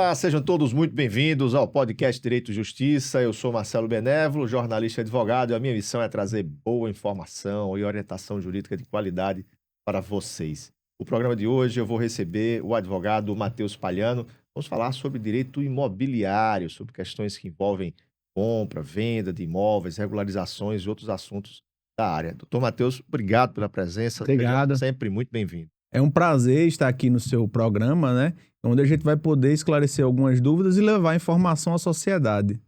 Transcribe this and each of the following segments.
Olá, sejam todos muito bem-vindos ao podcast Direito e Justiça. Eu sou Marcelo Benévolo, jornalista e advogado, e a minha missão é trazer boa informação e orientação jurídica de qualidade para vocês. O programa de hoje eu vou receber o advogado Matheus Palhano. Vamos falar sobre direito imobiliário, sobre questões que envolvem compra, venda de imóveis, regularizações e outros assuntos da área. Doutor Matheus, obrigado pela presença. Obrigado. Seja sempre muito bem-vindo. É um prazer estar aqui no seu programa, né? Onde a gente vai poder esclarecer algumas dúvidas e levar informação à sociedade.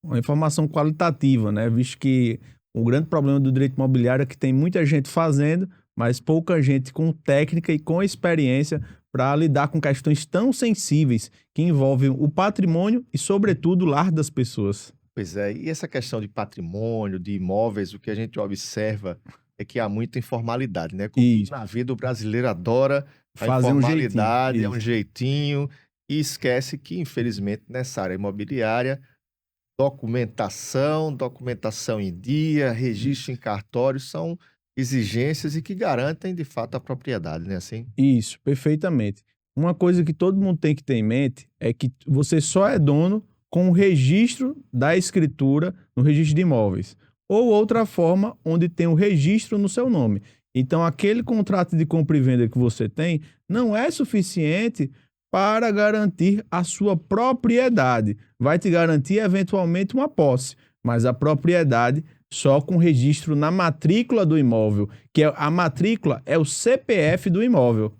Uma informação qualitativa, né? Visto que o grande problema do direito imobiliário é que tem muita gente fazendo, mas pouca gente com técnica e com experiência para lidar com questões tão sensíveis que envolvem o patrimônio e, sobretudo, o lar das pessoas. Pois é, e essa questão de patrimônio, de imóveis, o que a gente observa é que há muita informalidade, né? Como Isso. na vida o brasileiro adora a Fazer um informalidade, jeitinho. é um jeitinho, e esquece que, infelizmente, nessa área imobiliária, documentação em dia, registro em cartório são exigências e que garantem, de fato, a propriedade, né? Assim? Isso, perfeitamente. Uma coisa que todo mundo tem que ter em mente é que você só é dono com o registro da escritura no registro de imóveis, ou outra forma onde tem o registro no seu nome. Então, aquele contrato de compra e venda que você tem não é suficiente para garantir a sua propriedade. Vai te garantir, eventualmente, uma posse, mas a propriedade só com registro na matrícula do imóvel, que a matrícula é o CPF do imóvel.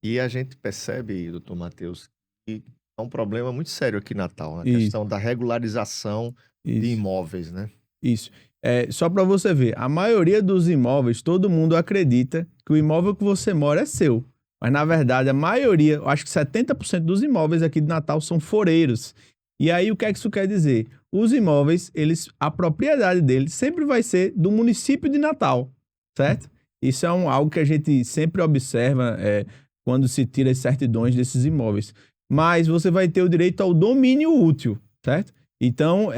E a gente percebe, doutor Matheus, que é um problema muito sério aqui em Natal, a Isso. questão da regularização de imóveis, né? Isso. Só para você ver, a maioria dos imóveis, todo mundo acredita que o imóvel que você mora é seu. Mas, na verdade, a maioria, eu acho que 70% dos imóveis aqui de Natal são foreiros. E aí, o que é que isso quer dizer? Os imóveis, a propriedade deles sempre vai ser do município de Natal, certo? Isso é algo que a gente sempre observa quando se tira as certidões desses imóveis. Mas você vai ter o direito ao domínio útil, certo? Então,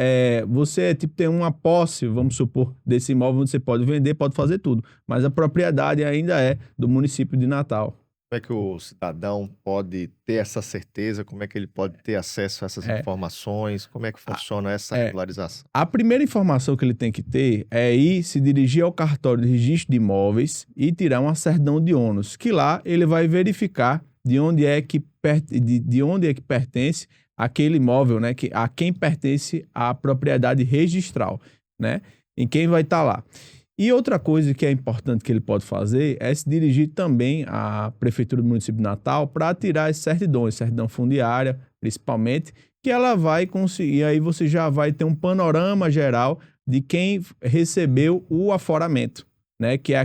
você tem uma posse, vamos supor, desse imóvel onde você pode vender, pode fazer tudo. Mas a propriedade ainda é do município de Natal. Como é que o cidadão pode ter essa certeza? Como é que ele pode ter acesso a essas informações? Como é que funciona essa regularização? A primeira informação que ele tem que ter é se dirigir ao cartório de registro de imóveis e tirar uma certidão de ônus, que lá ele vai verificar de onde é que pertence aquele imóvel, né, a quem pertence a propriedade registral, né, em quem vai estar lá. E outra coisa que é importante que ele pode fazer é se dirigir também à Prefeitura do município de Natal para tirar as certidões, certidão fundiária, principalmente, que ela vai conseguir, aí você já vai ter um panorama geral de quem recebeu o aforamento, né, que é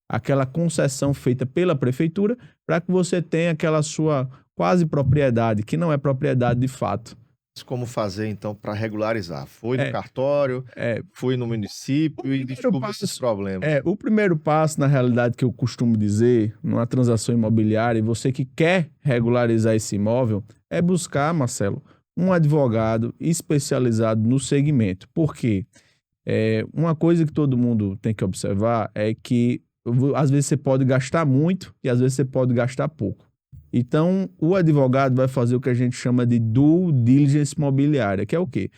aquela concessão feita pela Prefeitura para que você tenha aquela sua quase propriedade, que não é propriedade de fato. Como fazer, então, para regularizar? Foi no cartório, foi no município e descobriu esses problemas. O primeiro passo, na realidade, que eu costumo dizer, numa transação imobiliária, e você que quer regularizar esse imóvel, é buscar, Marcelo, um advogado especializado no segmento. Por quê? Uma coisa que todo mundo tem que observar é que, às vezes, você pode gastar muito e, às vezes, você pode gastar pouco. Então, o advogado vai fazer o que a gente chama de due diligence imobiliária, que é o quê?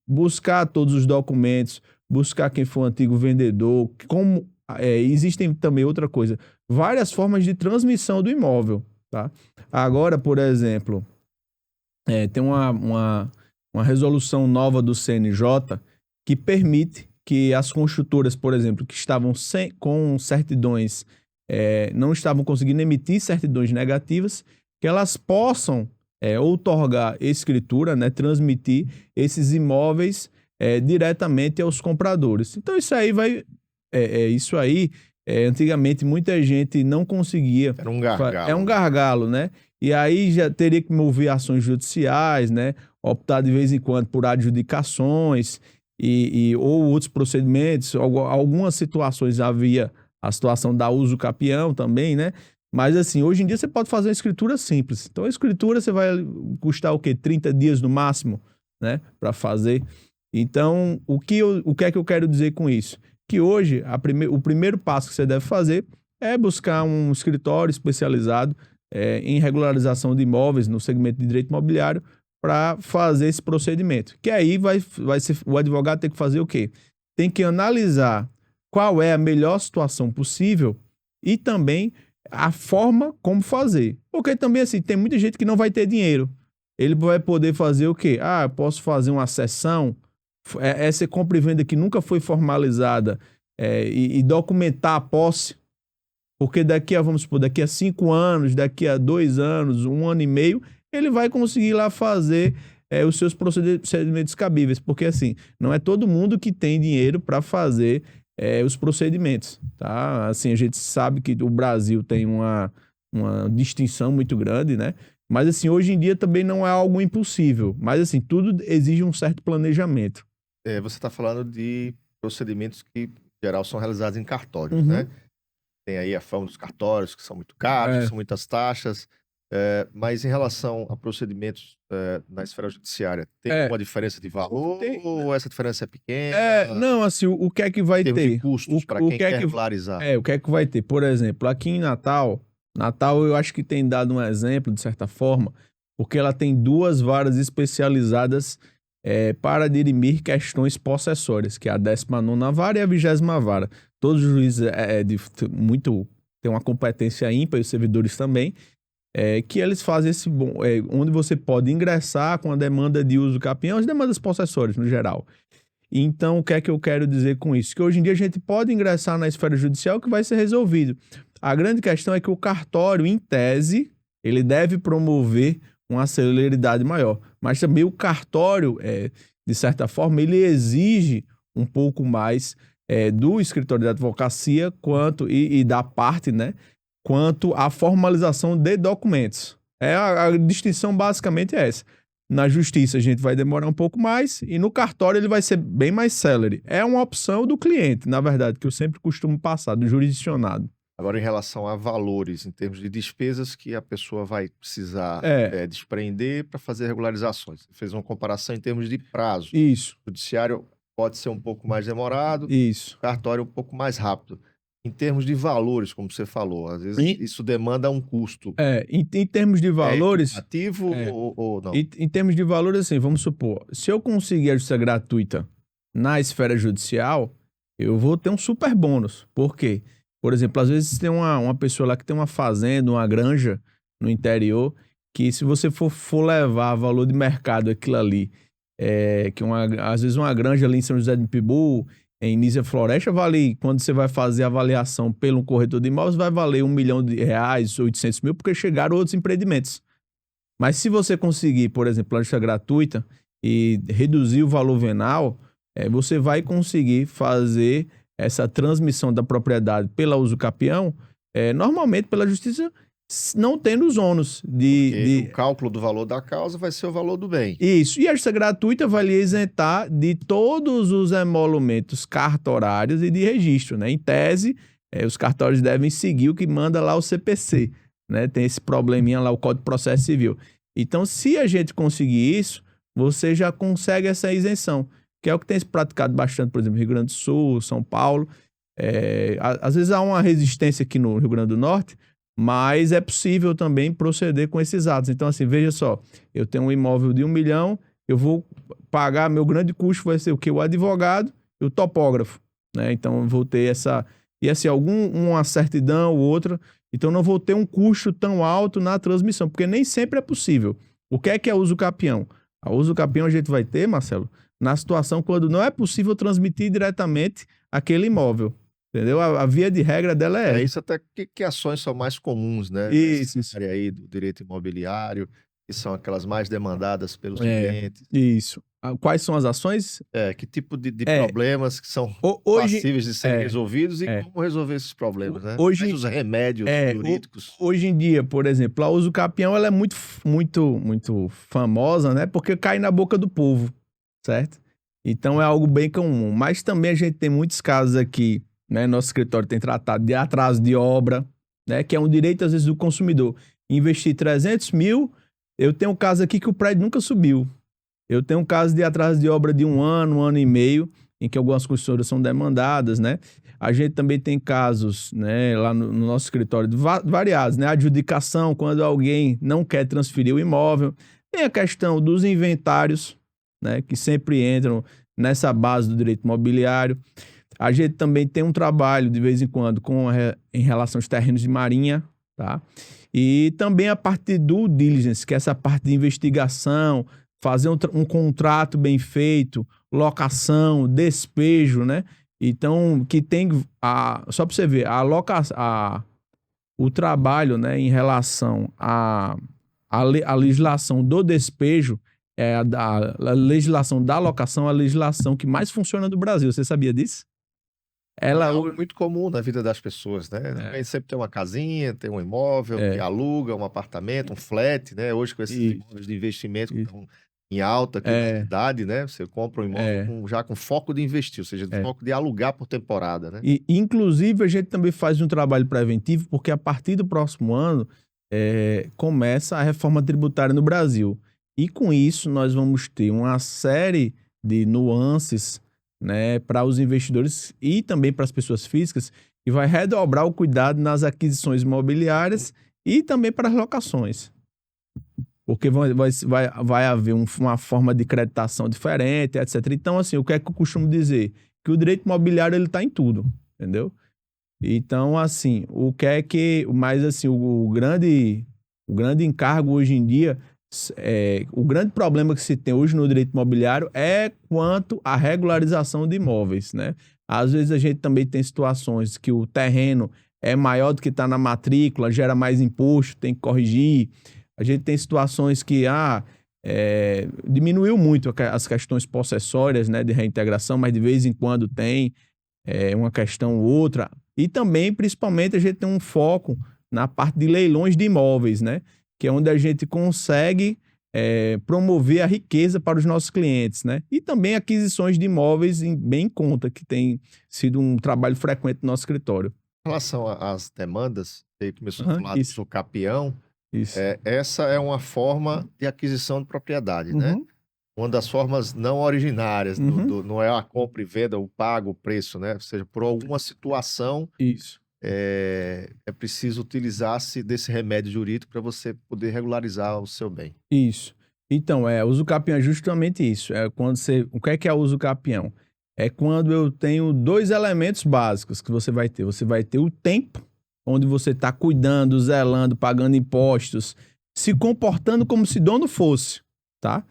Buscar todos os documentos, buscar quem foi o antigo vendedor, existem também outra coisa, várias formas de transmissão do imóvel, tá? Agora, por exemplo, tem uma resolução nova do CNJ que permite que as construtoras, por exemplo, que estavam com certidões não estavam conseguindo emitir certidões negativas, que elas possam outorgar escritura, né, transmitir esses imóveis diretamente aos compradores. Então, isso aí antigamente muita gente não conseguia. Era um gargalo. É um gargalo, né? E aí já teria que mover ações judiciais, né? Optar de vez em quando por adjudicações ou outros procedimentos. Algumas situações havia a situação da uso capião também, né? Mas assim, hoje em dia você pode fazer uma escritura simples. Então a escritura você vai custar o quê? 30 dias no máximo, né? Para fazer. Então, o que é que eu quero dizer com isso? Que hoje o primeiro passo que você deve fazer é buscar um escritório especializado em regularização de imóveis no segmento de direito imobiliário para fazer esse procedimento. Que aí vai ser, o advogado tem que fazer o quê? Tem que analisar qual é a melhor situação possível e também a forma como fazer. Porque também, assim, tem muita gente que não vai ter dinheiro. Ele vai poder fazer o quê? Eu posso fazer uma cessão, essa compra e venda que nunca foi formalizada, e documentar a posse, porque daqui a 5 anos, daqui a 2 anos, 1 ano e meio, ele vai conseguir lá fazer os seus procedimentos cabíveis, porque assim, não é todo mundo que tem dinheiro para fazer os procedimentos, tá? Assim, a gente sabe que o Brasil tem uma distinção muito grande, né? Mas assim, hoje em dia também não é algo impossível, mas assim, tudo exige um certo planejamento. Você está falando de procedimentos que, em geral, são realizados em cartórios, né? Tem aí a fama dos cartórios, que são muito caros, que são muitas taxas, mas em relação a procedimentos na esfera judiciária, tem uma diferença de valor ou essa diferença é pequena? Não, assim, o que é que vai Em termos ter? de custos para quem quer regularizar. O que é que vai ter? Por exemplo, aqui em Natal eu acho que tem dado um exemplo, de certa forma, porque ela tem 2 varas especializadas para dirimir questões possessórias, que é a 19ª vara e a 20ª vara. Todos os juízes têm uma competência ímpar, e os servidores também, que eles fazem onde você pode ingressar com a demanda de uso capião, as demandas possessórias no geral. Então, o que é que eu quero dizer com isso? Que hoje em dia a gente pode ingressar na esfera judicial que vai ser resolvido. A grande questão é que o cartório, em tese, ele deve promover uma celeridade maior. Mas também o cartório, de certa forma, ele exige um pouco mais do escritório de advocacia e da parte, né, quanto à formalização de documentos. A distinção basicamente é essa. Na justiça a gente vai demorar um pouco mais e no cartório ele vai ser bem mais célere. É uma opção do cliente, na verdade, que eu sempre costumo passar, do jurisdicionado. Agora, em relação a valores, em termos de despesas que a pessoa vai precisar desprender para fazer regularizações. Você fez uma comparação em termos de prazo. Isso. O judiciário pode ser um pouco mais demorado, isso. O cartório um pouco mais rápido. Em termos de valores, como você falou, às vezes isso demanda um custo. Em termos de valores... ativo ou não? Em termos de valores, assim, vamos supor, se eu conseguir a justiça gratuita na esfera judicial, eu vou ter um super bônus. Por quê? Por exemplo, às vezes tem uma pessoa lá que tem uma fazenda, uma granja no interior, que se você for levar valor de mercado aquilo ali, às vezes uma granja ali em São José de Pibu, em Nísia Floresta, vale, quando você vai fazer a avaliação pelo corretor de imóveis, vai valer R$1 milhão, 800 mil, porque chegaram outros empreendimentos. Mas se você conseguir, por exemplo, a justiça gratuita e reduzir o valor venal, você vai conseguir fazer essa transmissão da propriedade pela uso capião, normalmente pela justiça, não tendo os ônus o cálculo do valor da causa vai ser o valor do bem. Isso. E a justiça gratuita vai lhe isentar de todos os emolumentos cartorários e de registro, né? Em tese, os cartórios devem seguir o que manda lá o CPC, né? Tem esse probleminha lá, o Código de Processo Civil. Então, se a gente conseguir isso, você já consegue essa isenção, que é o que tem se praticado bastante, por exemplo, no Rio Grande do Sul, São Paulo. Às vezes há uma resistência aqui no Rio Grande do Norte, mas é possível também proceder com esses atos. Então, assim, veja só, eu tenho um imóvel de 1 milhão, eu vou pagar, meu grande custo vai ser o quê? O advogado e o topógrafo, né? Então, eu vou ter uma certidão ou outra, então não vou ter um custo tão alto na transmissão, porque nem sempre é possível. O que é uso capião? A uso capião a gente vai ter, Marcelo, na situação quando não é possível transmitir diretamente aquele imóvel. Entendeu? A via de regra dela é isso até que ações são mais comuns, né? Isso. Nessa área aí do direito imobiliário, que são aquelas mais demandadas pelos clientes. Isso. Quais são as ações? Que tipo de problemas que são passíveis de serem resolvidos e como resolver esses problemas, né? Hoje, os remédios jurídicos. Hoje em dia, por exemplo, a uso capião ela é muito, muito, muito famosa, né? Porque cai na boca do povo, certo? Então é algo bem comum. Mas também a gente tem muitos casos aqui, né? Nosso escritório tem tratado de atraso de obra, né? Que é um direito, às vezes, do consumidor. Investir 300 mil, eu tenho um caso aqui que o prédio nunca subiu. Eu tenho um caso de atraso de obra de 1 ano e meio, em que algumas construtoras são demandadas, né? A gente também tem casos, né, lá no nosso escritório variados, né? Adjudicação, quando alguém não quer transferir o imóvel. Tem a questão dos inventários, né, que sempre entram nessa base do direito imobiliário. A gente também tem um trabalho, de vez em quando, em relação aos terrenos de marinha, tá? E também a parte de due diligence, que é essa parte de investigação, fazer um contrato bem feito, locação, despejo, né? Então, que tem, só para você ver, o trabalho, né, em relação à legislação do despejo, a legislação da locação, a legislação que mais funciona no Brasil. Você sabia disso? É algo muito comum na vida das pessoas, né? Alguém sempre tem uma casinha, tem um imóvel, que aluga um apartamento, um flat, né? Hoje com esses imóveis de investimento que estão em alta aqui na cidade, né? Você compra um imóvel já com foco de investir, ou seja, foco de alugar por temporada, né? E, inclusive, a gente também faz um trabalho preventivo, porque a partir do próximo ano começa a reforma tributária no Brasil. E com isso nós vamos ter uma série de nuances, né, para os investidores e também para as pessoas físicas, e vai redobrar o cuidado nas aquisições imobiliárias e também para as locações. Porque vai haver uma forma de creditação diferente, etc. Então, assim, o que é que eu costumo dizer? Que o direito imobiliário ele está em tudo, entendeu? Então, assim, mas assim, o grande encargo hoje em dia, o grande problema que se tem hoje no direito imobiliário é quanto à regularização de imóveis, né? Às vezes a gente também tem situações que o terreno é maior do que está na matrícula, gera mais imposto, tem que corrigir. A gente tem situações que diminuiu muito as questões possessórias, né, de reintegração, mas de vez em quando tem uma questão ou outra. E também, principalmente, a gente tem um foco na parte de leilões de imóveis, né? Que é onde a gente consegue promover a riqueza para os nossos clientes, né? E também aquisições de imóveis bem em conta, que tem sido um trabalho frequente no nosso escritório. Em relação às demandas, você começou a falar do usucapião, essa é uma forma de aquisição de propriedade, né? Uma das formas não originárias, não é a compra e venda, o pago, o preço, né? Ou seja, por alguma situação, é preciso utilizar-se desse remédio jurídico para você poder regularizar o seu bem. Isso. Então, o usucapião é justamente isso. O que é o usucapião? É quando eu tenho dois elementos básicos que você vai ter. Você vai ter o tempo, onde você está cuidando, zelando, pagando impostos, se comportando como se dono fosse, tá?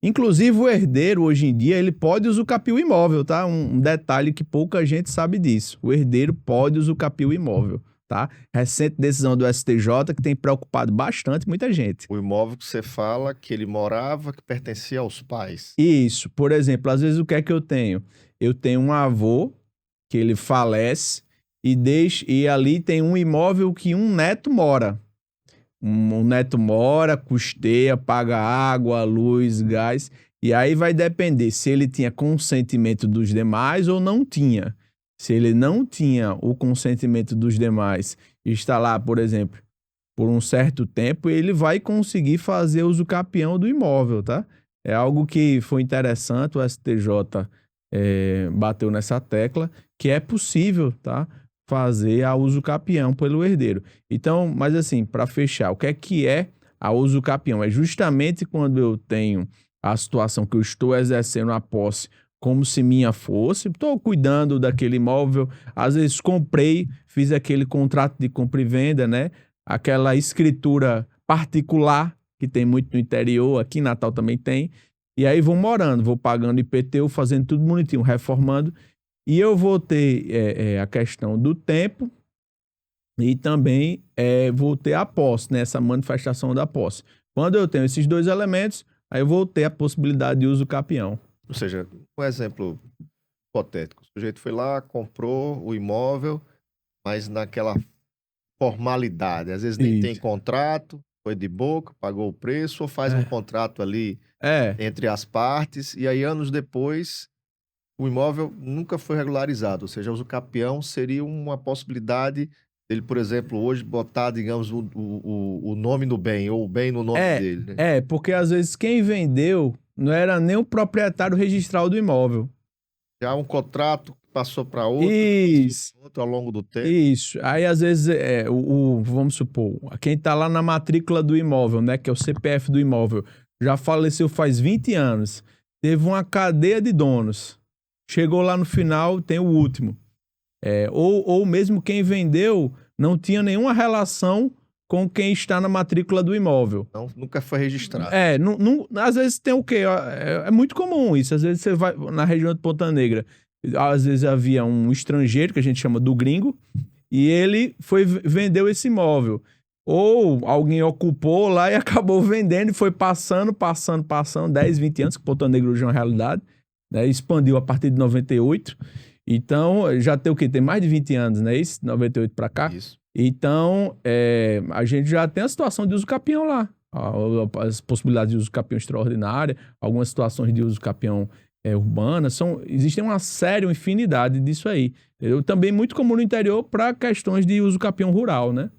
Inclusive, o herdeiro, hoje em dia, ele pode usucapiar o imóvel, tá? Um detalhe que pouca gente sabe disso. O herdeiro pode usucapiar o imóvel, tá? Recente decisão do STJ que tem preocupado bastante muita gente. O imóvel que você fala que ele morava, que pertencia aos pais. Isso. Por exemplo, às vezes o que é que eu tenho? Eu tenho um avô que ele falece e ali tem um imóvel que um neto mora. Um neto mora, custeia, paga água, luz, gás. E aí vai depender se ele tinha consentimento dos demais ou não tinha. Se ele não tinha o consentimento dos demais e está lá, por exemplo, por um certo tempo, ele vai conseguir fazer usucapião do imóvel, tá? É algo que foi interessante, o STJ bateu nessa tecla, que é possível, tá? Fazer a usucapião pelo herdeiro. Então, mas assim, para fechar, o que é a usucapião? É justamente quando eu tenho a situação que eu estou exercendo a posse como se minha fosse, estou cuidando daquele imóvel, às vezes comprei, fiz aquele contrato de compra e venda, né? Aquela escritura particular que tem muito no interior, aqui em Natal também tem, e aí vou morando, vou pagando IPTU, fazendo tudo bonitinho, reformando. E eu vou ter a questão do tempo e também vou ter a posse, né? Essa manifestação da posse. Quando eu tenho esses dois elementos, aí eu vou ter a possibilidade de usucapião. Ou seja, um exemplo hipotético. O sujeito foi lá, comprou o imóvel, mas naquela formalidade. Às vezes nem tem contrato, foi de boca, pagou o preço, ou faz um contrato ali entre as partes, e aí anos depois o imóvel nunca foi regularizado, ou seja, o usucapião seria uma possibilidade dele, por exemplo, hoje botar, digamos, o nome no bem, ou o bem no nome dele, né? Porque às vezes quem vendeu não era nem o proprietário registral do imóvel. Já um contrato passou para outro, Isso. passou pra outro ao longo do tempo. Isso. Aí, às vezes, vamos supor, quem está lá na matrícula do imóvel, né, que é o CPF do imóvel, já faleceu faz 20 anos, teve uma cadeia de donos, chegou lá no final, tem o último. Ou mesmo quem vendeu não tinha nenhuma relação com quem está na matrícula do imóvel. Então, nunca foi registrado. Às vezes tem o quê? É muito comum isso. Às vezes você vai na região de Ponta Negra, às vezes havia um estrangeiro, que a gente chama do gringo, e ele vendeu esse imóvel. Ou alguém ocupou lá e acabou vendendo e foi passando, 10, 20 anos, que Ponta Negra hoje é uma realidade, né? Expandiu a partir de 98. Então, já tem o quê? Tem mais de 20 anos, né? Isso, 98 para cá. Isso. Então, a gente já tem a situação de uso capião lá. As possibilidades de uso capião extraordinária, algumas situações de uso capião urbana, existem uma infinidade disso aí. Entendeu? Também muito comum no interior para questões de uso capião rural, né?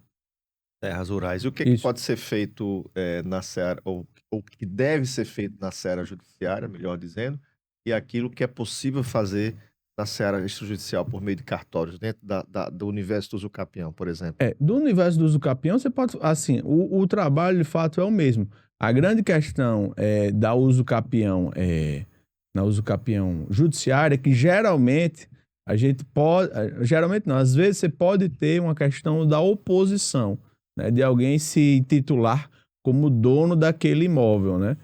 Terras rurais. E o que pode ser feito na seara, ou que deve ser feito na seara judiciária, melhor dizendo, e aquilo que é possível fazer na seara extrajudicial por meio de cartórios, dentro do universo do uso capião, por exemplo? Do universo do uso capião, você pode... Assim, o trabalho, de fato, é o mesmo. A grande questão da uso capião, na uso capião judiciária, é que geralmente a gente pode... Geralmente não, às vezes você pode ter uma questão da oposição, né, de alguém se titular como dono daquele imóvel, né?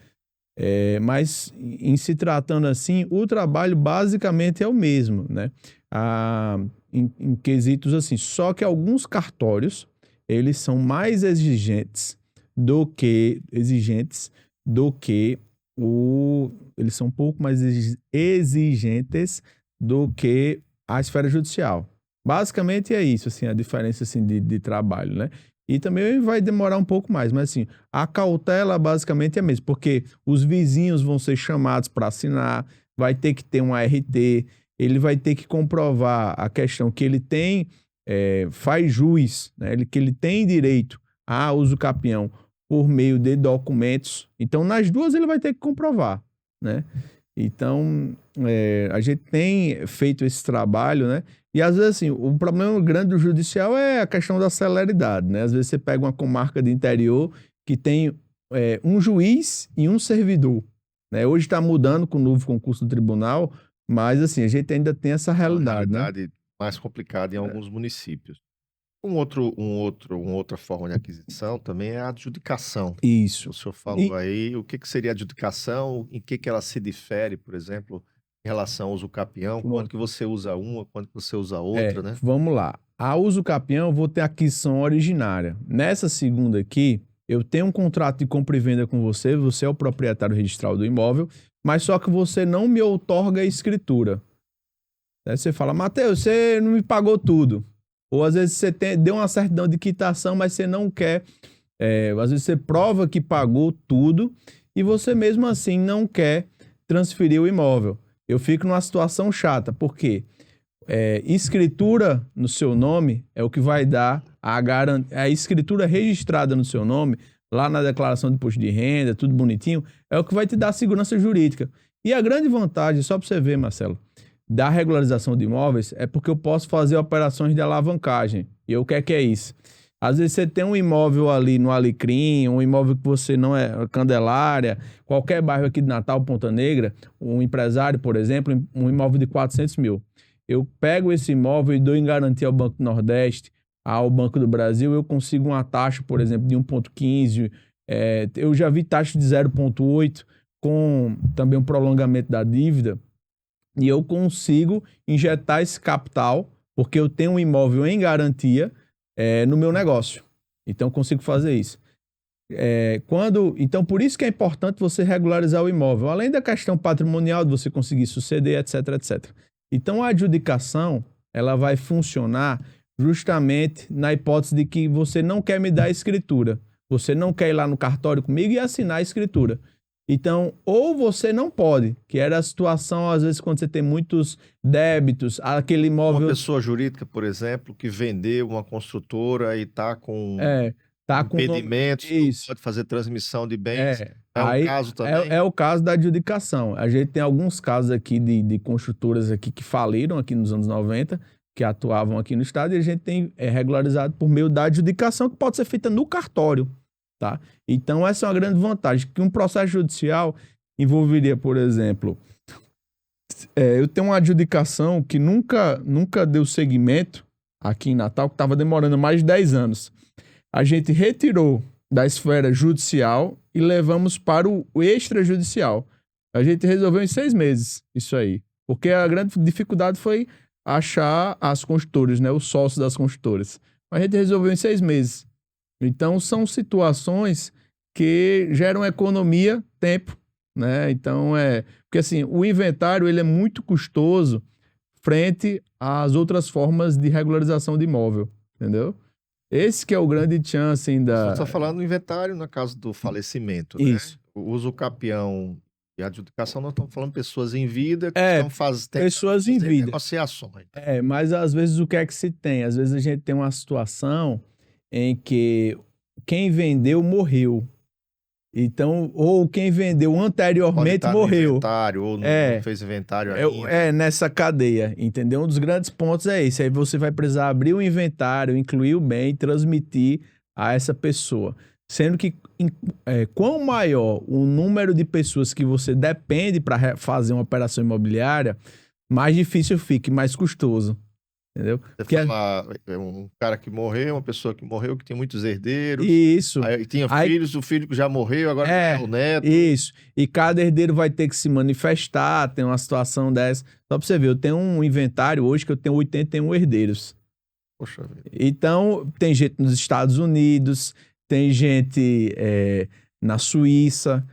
Mas em se tratando assim, o trabalho basicamente é o mesmo, né? Em quesitos assim, só que alguns cartórios, eles são mais exigentes do que eles são um pouco mais exigentes do que a esfera judicial. Basicamente é isso, assim, a diferença assim, de trabalho, né? E também vai demorar um pouco mais, mas assim, a cautela basicamente é a mesma, porque os vizinhos vão ser chamados para assinar, vai ter que ter um ART, ele vai ter que comprovar a questão que ele tem, faz jus, né, que ele tem direito a uso capião por meio de documentos. Então, nas duas ele vai ter que comprovar, né? Então, a gente tem feito esse trabalho, né? E às vezes, assim, o problema grande do judicial é a questão da celeridade, né? Às vezes você pega uma comarca de interior que tem um juiz e um servidor, né? Hoje está mudando com o novo concurso do tribunal, mas, assim, a gente ainda tem essa realidade, Uma né? realidade mais complicada em alguns municípios. Uma outra forma de aquisição também é a adjudicação. Isso. O senhor falou aí, o que seria a adjudicação, em que ela se difere, por exemplo, em relação ao uso capião, quando que você usa uma, quando que você usa outra, né? Vamos lá. A uso capião, eu vou ter aquisição originária. Nessa segunda aqui, eu tenho um contrato de compra e venda com você, você é o proprietário registral do imóvel, mas só que você não me outorga a escritura. Aí você fala, Matheus, você não me pagou tudo. Ou às vezes você deu uma certidão de quitação, mas você não quer. Às vezes você prova que pagou tudo e você mesmo assim não quer transferir o imóvel. Eu fico numa situação chata, porque escritura no seu nome é o que vai dar a escritura registrada no seu nome, lá na declaração de imposto de renda, tudo bonitinho, é o que vai te dar segurança jurídica. E a grande vantagem, só para você ver, Marcelo, da regularização de imóveis é porque eu posso fazer operações de alavancagem. E o que é isso? Às vezes você tem um imóvel ali no Alecrim, um imóvel que você não é Candelária, qualquer bairro aqui de Natal, Ponta Negra, um empresário, por exemplo, um imóvel de 400 mil. Eu pego esse imóvel e dou em garantia ao Banco do Nordeste, ao Banco do Brasil, eu consigo uma taxa, por exemplo, de 1,15, eu já vi taxa de 0,8, com também um prolongamento da dívida, e eu consigo injetar esse capital, porque eu tenho um imóvel em garantia no meu negócio. Então, eu consigo fazer isso. Então, por isso que é importante você regularizar o imóvel, além da questão patrimonial, de você conseguir suceder, etc, etc. Então, a adjudicação, ela vai funcionar justamente na hipótese de que você não quer me dar a escritura. Você não quer ir lá no cartório comigo e assinar a escritura. Então, ou você não pode, que era a situação, às vezes, quando você tem muitos débitos, aquele imóvel... Uma pessoa jurídica, por exemplo, que vendeu uma construtora e está com tá com impedimentos, não isso. pode fazer transmissão de bens. É Aí, um caso também? é o caso da adjudicação. A gente tem alguns casos aqui de construtoras aqui que faliram aqui nos anos 90, que atuavam aqui no estado, e a gente tem regularizado por meio da adjudicação, que pode ser feita no cartório, tá? Então, essa é uma grande vantagem, que um processo judicial envolveria, por exemplo, eu tenho uma adjudicação que nunca deu seguimento aqui em Natal, que estava demorando mais de 10 anos. A gente retirou da esfera judicial e levamos para o extrajudicial. A gente resolveu em 6 meses isso aí, porque a grande dificuldade foi achar as construtoras, né, os sócios das construtoras. A gente resolveu em 6 meses. Então, são situações que geram economia, tempo, né? Então, porque assim, o inventário ele é muito custoso frente às outras formas de regularização de imóvel, entendeu? Esse que é o grande chance ainda. Só estou falando do inventário no caso do falecimento, Isso. né? O uso capião e a adjudicação, nós estamos falando pessoas em vida que estão pessoas em vida. negociações. Mas às vezes o que é que se tem? Às vezes a gente tem uma situação em que quem vendeu morreu. Então, ou quem vendeu anteriormente morreu. No inventário, ou não fez inventário ainda. É nessa cadeia, entendeu? Um dos grandes pontos é esse. Aí você vai precisar abrir o inventário, incluir o bem, transmitir a essa pessoa. Sendo que quanto maior o número de pessoas que você depende para fazer uma operação imobiliária, mais difícil fica e mais custoso. Entendeu? Você fala, um cara que morreu, uma pessoa que morreu, que tem muitos herdeiros. Isso. Aí tinha filhos, o filho que já morreu, agora é o neto. Isso. E cada herdeiro vai ter que se manifestar, tem uma situação dessa. Só pra você ver, eu tenho um inventário hoje que eu tenho 81 herdeiros. Poxa vida. Então, tem gente nos Estados Unidos, tem gente na Suíça,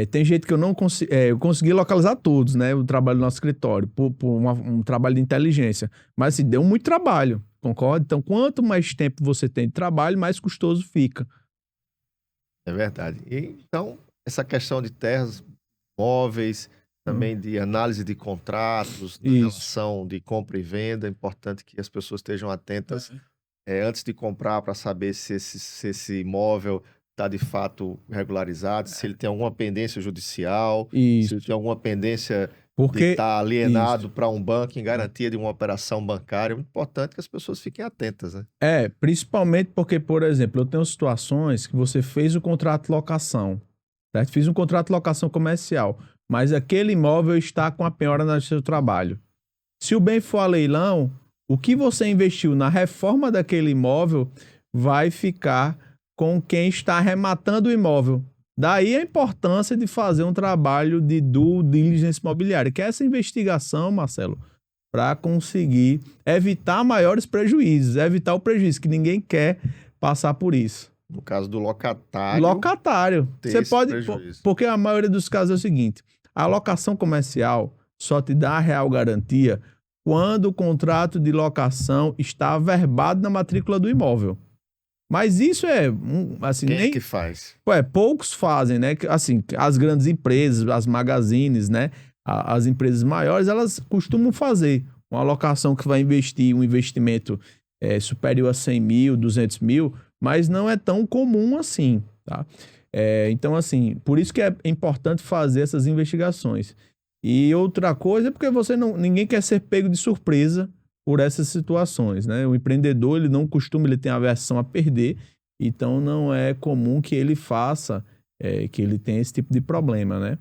tem gente que eu não consegui... eu consegui localizar todos, né? O trabalho do nosso escritório, por um trabalho de inteligência. Mas, assim, deu muito trabalho, concorda? Então, quanto mais tempo você tem de trabalho, mais custoso fica. É verdade. E, então, essa questão de terras, móveis, também de análise de contratos, de relação de compra e venda, é importante que as pessoas estejam atentas antes de comprar para saber se esse imóvel está de fato regularizado, se ele tem alguma pendência judicial, se ele tem alguma pendência de estar alienado para um banco em garantia de uma operação bancária. É muito importante que as pessoas fiquem atentas, né? Principalmente porque, por exemplo, eu tenho situações que você fez o contrato de locação, certo? Fiz um contrato de locação comercial, mas aquele imóvel está com a penhora no seu trabalho. Se o bem for a leilão, o que você investiu na reforma daquele imóvel vai ficar com quem está arrematando o imóvel. Daí a importância de fazer um trabalho de due diligence imobiliária, que é essa investigação, Marcelo, para conseguir evitar maiores prejuízos, evitar o prejuízo, que ninguém quer passar por isso. No caso do locatário. Locatário. Você pode. Prejuízo. Porque a maioria dos casos é o seguinte: a locação comercial só te dá a real garantia quando o contrato de locação está averbado na matrícula do imóvel. Mas isso assim, Quem é que faz? Poucos fazem, né? Assim, as grandes empresas, as magazines, né? As empresas maiores, elas costumam fazer uma alocação que vai investir um investimento superior a 100 mil, 200 mil, mas não é tão comum assim, tá? Então, assim, por isso que é importante fazer essas investigações. E outra coisa é porque ninguém quer ser pego de surpresa por essas situações, né? O empreendedor, ele tem aversão a perder, então não é comum que ele faça, que ele tenha esse tipo de problema, né?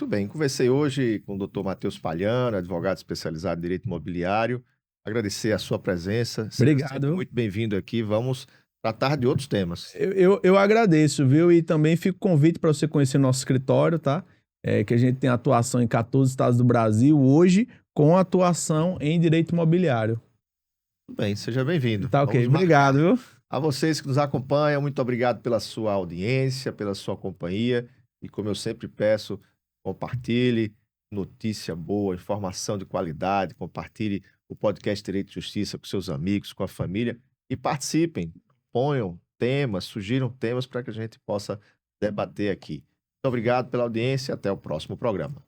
Muito bem, conversei hoje com o Dr. Matheus Palhano, advogado especializado em direito imobiliário. Agradecer a sua presença. Obrigado. Muito bem-vindo aqui. Vamos tratar de outros temas. Eu agradeço, viu? E também fico convite para você conhecer nosso escritório, tá? Que a gente tem atuação em 14 estados do Brasil hoje, com atuação em direito imobiliário. Tudo bem, seja bem-vindo. Tá ok, obrigado, viu? A vocês que nos acompanham, muito obrigado pela sua audiência, pela sua companhia. E como eu sempre peço, compartilhe notícia boa, informação de qualidade, compartilhe o podcast Direito e Justiça com seus amigos, com a família e participem, ponham temas, sugiram temas para que a gente possa debater aqui. Muito obrigado pela audiência, até o próximo programa.